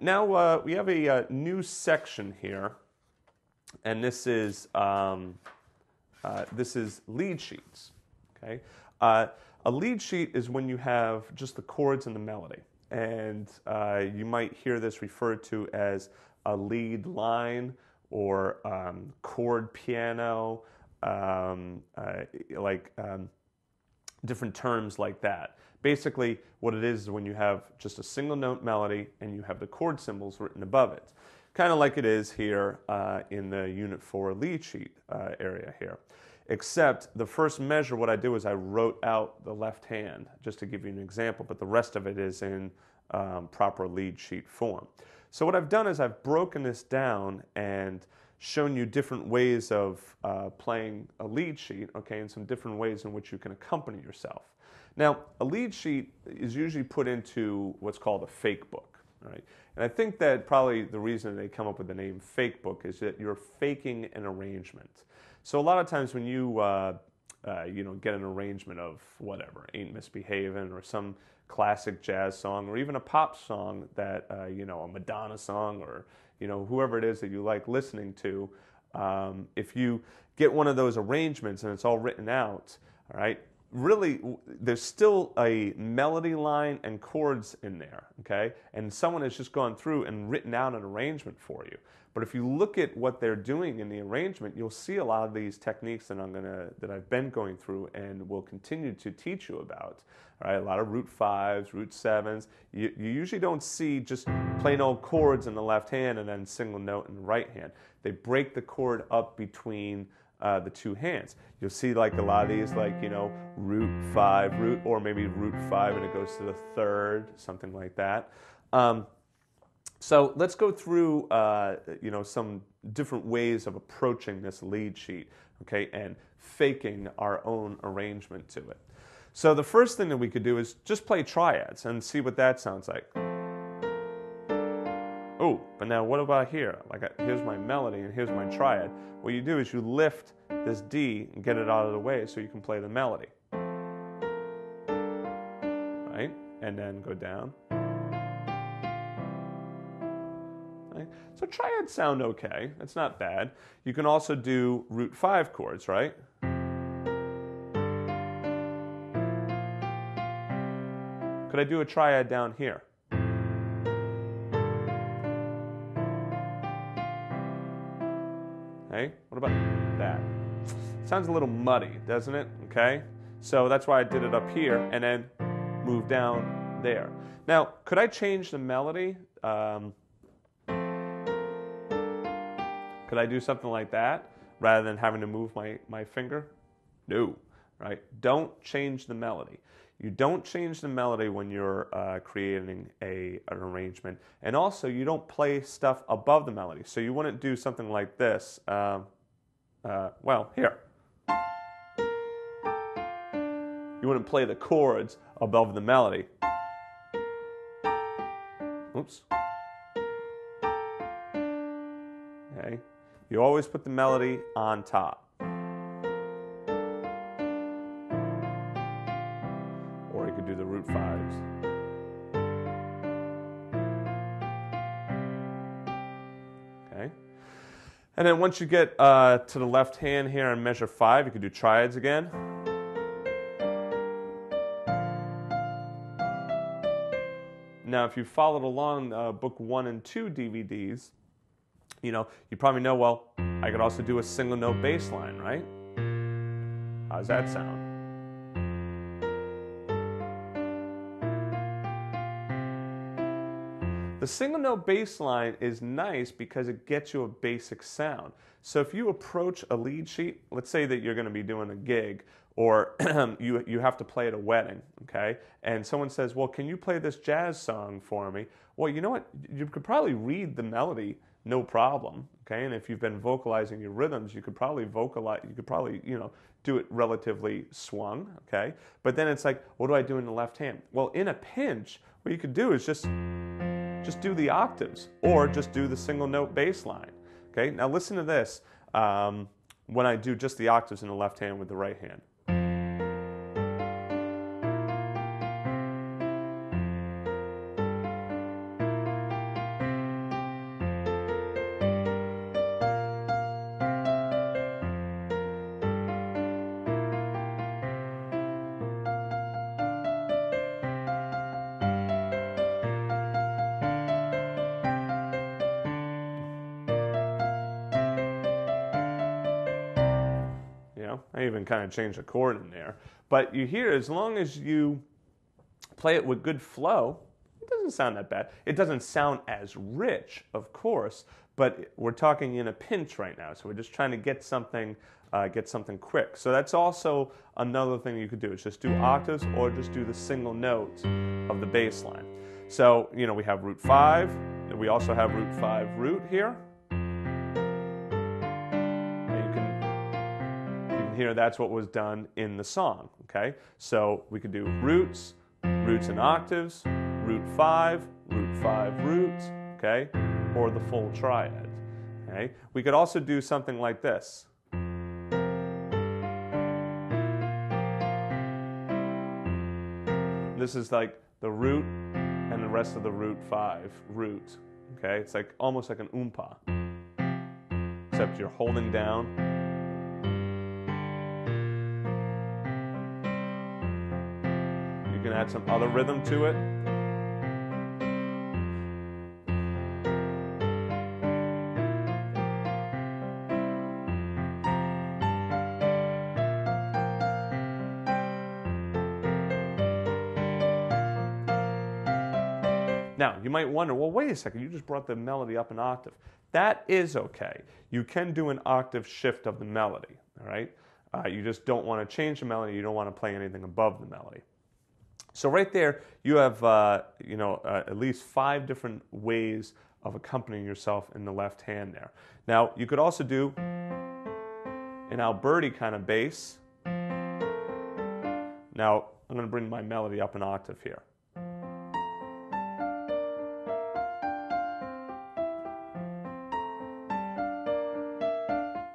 Now we have a new section here, and this is lead sheets. Okay, a lead sheet is when you have just the chords and the melody, and you might hear this referred to as a lead line or chord piano, different terms like that. Basically, what it is when you have just a single note melody and you have the chord symbols written above it. Kind of like it is here in the Unit 4 lead sheet area here. Except the first measure, what I do is I wrote out the left hand, just to give you an example, but the rest of it is in proper lead sheet form. So what I've done is I've broken this down and shown you different ways of playing a lead sheet, okay, and some different ways in which you can accompany yourself. Now, a lead sheet is usually put into what's called a fake book, right? And I think that probably the reason they come up with the name fake book is that you're faking an arrangement. So a lot of times when you get an arrangement of whatever, Ain't Misbehavin' or some classic jazz song or even a pop song that, a Madonna song or, whoever it is that you like listening to, if you get one of those arrangements and it's all written out, all right, really, there's still a melody line and chords in there, okay? And someone has just gone through and written out an arrangement for you. But if you look at what they're doing in the arrangement, you'll see a lot of these techniques that I've been going through and will continue to teach you about. All right, a lot of root 5s, root 7s. You usually don't see just plain old chords in the left hand and then single note in the right hand. They break the chord up between the two hands. You'll see like a lot of these, like, root 5, root, or maybe root 5 and it goes to the third, something like that. So let's go through, some different ways of approaching this lead sheet, okay, and faking our own arrangement to it. So the first thing that we could do is just play triads and see what that sounds like. Oh, but now what about here? Here's my melody and here's my triad. What you do is you lift this D and get it out of the way so you can play the melody. Right? And then go down. Right? So triads sound okay. It's not bad. You can also do root 5 chords, right? Could I do a triad down here? Hey, what about that? Sounds a little muddy, doesn't it? Okay, so that's why I did it up here and then move down there. Now, could I change the melody? Could I do something like that rather than having to move my finger? No, right? Don't change the melody. You don't change the melody when you're creating an arrangement. And also, you don't play stuff above the melody. So you wouldn't do something like this. Well, here. You wouldn't play the chords above the melody. Oops. Okay. You always put the melody on top. Or you could do the root 5s. Okay. And then once you get to the left hand here and measure 5, you could do triads again. Now, if you followed along book 1 and 2 DVDs, you probably know, well, I could also do a single note bass line, right? How's that sound? The single note bass line is nice because it gets you a basic sound. So if you approach a lead sheet, let's say that you're going to be doing a gig or you have to play at a wedding, okay? And someone says, well, can you play this jazz song for me? Well, you know what? You could probably read the melody, no problem, okay? And if you've been vocalizing your rhythms, you could probably do it relatively swung, okay? But then it's like, what do I do in the left hand? Well, in a pinch, what you could do is just do the octaves or just do the single note bass line. Okay, now listen to this when I do just the octaves in the left hand with the right hand. I even kind of changed the chord in there. But you hear, as long as you play it with good flow, it doesn't sound that bad. It doesn't sound as rich, of course, but we're talking in a pinch right now, so we're just trying to get something quick. So that's also another thing you could do, is just do octaves or just do the single note of the bass line. So, you know, we have root 5, and we also have root 5 root here. And you can hear that's what was done in the song, okay? So we could do roots and octaves, root 5 root, okay? Or the full triad, okay? We could also do something like this. This is like the root and the rest of the root 5 root, okay? It's like almost like an oompa, except you're holding down. You can add some other rhythm to it. Now, you might wonder, well, wait a second, you just brought the melody up an octave. That is okay. You can do an octave shift of the melody, all right? You just don't want to change the melody. You don't want to play anything above the melody. So right there, you have at least 5 different ways of accompanying yourself in the left hand there. Now, you could also do an Alberti kind of bass. Now, I'm going to bring my melody up an octave here.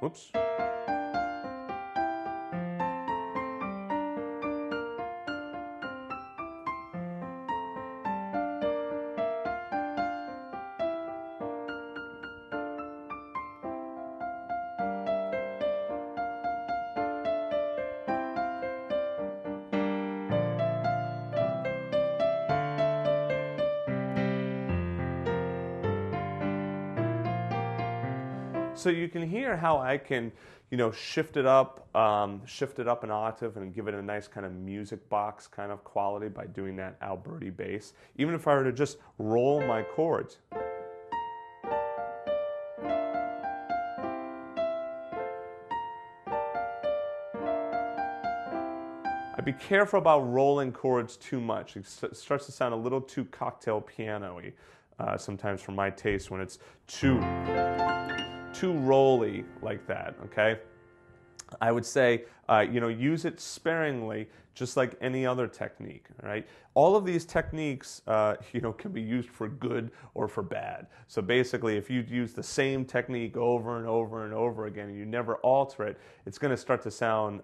Whoops. So you can hear how I can, shift it up an octave and give it a nice kind of music box kind of quality by doing that Alberti bass. Even if I were to just roll my chords. I'd be careful about rolling chords too much. It starts to sound a little too cocktail piano-y sometimes for my taste when it's too rolly like that, okay? I would say, use it sparingly, just like any other technique, all right? All of these techniques, can be used for good or for bad. So basically, if you use the same technique over and over and over again, and you never alter it, it's going to start to sound,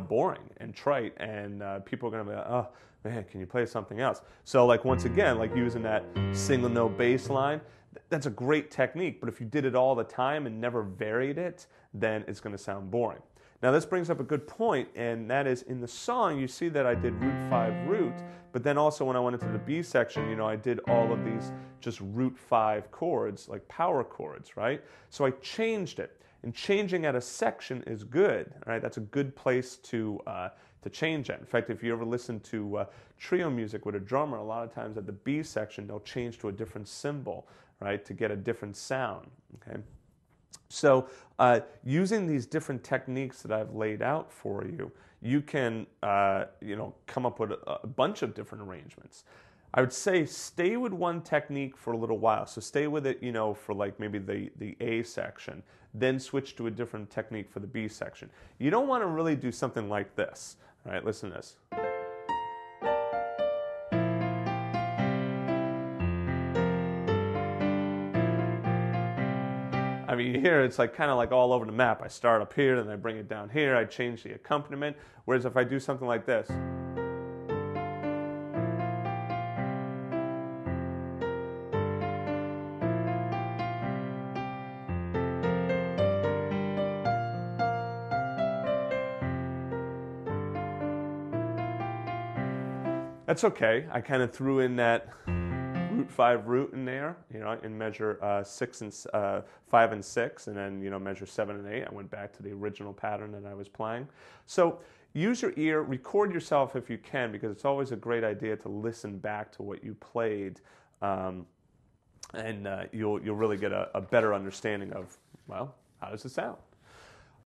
boring and trite, and people are going to be like, oh, man, can you play something else? So like once again, like using that single note bass line, that's a great technique, but if you did it all the time and never varied it, then it's going to sound boring. Now this brings up a good point, and that is in the song you see that I did root 5 root, but then also when I went into the B section, I did all of these just root 5 chords, like power chords, right? So I changed it, and changing at a section is good, right? That's a good place to change that. In fact, if you ever listen to trio music with a drummer, a lot of times at the B section they'll change to a different cymbal, right, to get a different sound, okay? So using these different techniques that I've laid out for you, you can, come up with a bunch of different arrangements. I would say stay with one technique for a little while. So stay with it, for like maybe the A section, then switch to a different technique for the B section. You don't want to really do something like this, all right? Listen to this. I mean, you hear it's like kind of like all over the map. I start up here, then I bring it down here, I change the accompaniment. Whereas if I do something like this, that's okay. I kind of threw in that root root 5 root in there, and measure 5 and 6, and then measure 7 and 8. I went back to the original pattern that I was playing. So use your ear, record yourself if you can, because it's always a great idea to listen back to what you played, and you'll really get a better understanding of, well, how does it sound?